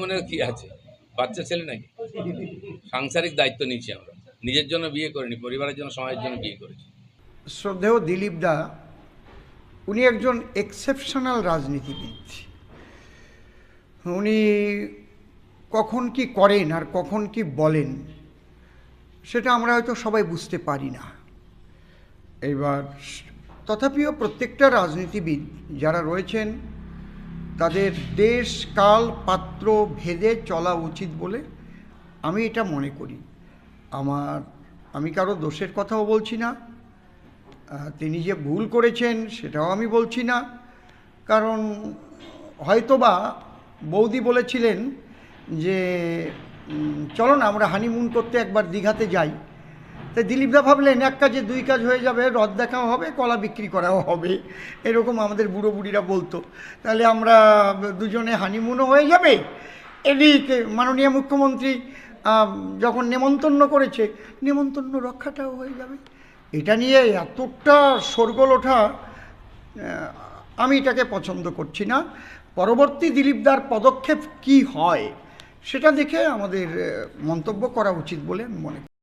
মনে কি আছে, বাচ্চা ছেলে নাকি? সাংসারিক দায়িত্ব নিচ্ছি আমরা, নিজের জন্য বিয়ে করিনি, পরিবারের জন্য, সমাজের জন্য বিয়ে করেছি। শ্রদ্ধেয় দিলীপ দা, উনি একজন এক্সেপশনাল রাজনীতিবিদ। উনি কখন কি করেন আর কখন কি বলেন সেটা আমরা হয়তো সবাই বুঝতে পারি না। এবার তথাপিও প্রত্যেকটা রাজনীতিবিদ যারা রয়েছেন তাদের দেশ কাল পাত্র ভেদে চলা উচিত বলে আমি এটা মনে করি। আমি কারো দোষের কথাও বলছি না, তিনি যে ভুল করেছেন সেটাও আমি বলছি না, কারণ হয়তোবা বৌদি বলেছিলেন যে চলো না আমরা হানিমুন করতে একবার দীঘাতে যাই। তাই দিলীপদা ভাবলেন এক কাজে দুই কাজ হয়ে যাবে, হ্রদ দেখাও হবে, কলা বিক্রি করাও হবে, এরকম আমাদের বুড়ো বুড়িরা বলতো। তাহলে আমরা দুজনে হানিমুনও হয়ে যাবে, এদিকে মাননীয় মুখ্যমন্ত্রী যখন নেমন্তন্ন করেছে নেমন্তন্ন রক্ষাটাও হয়ে যাবে। এটা নিয়ে এতটা শোরগোল ওঠা আমি এটাকে পছন্দ করছি না। পরবর্তী দিলীপদার পদক্ষেপ কি হয় সেটা দেখে আমাদের মন্তব্য করা উচিত বলে আমি মনে করি।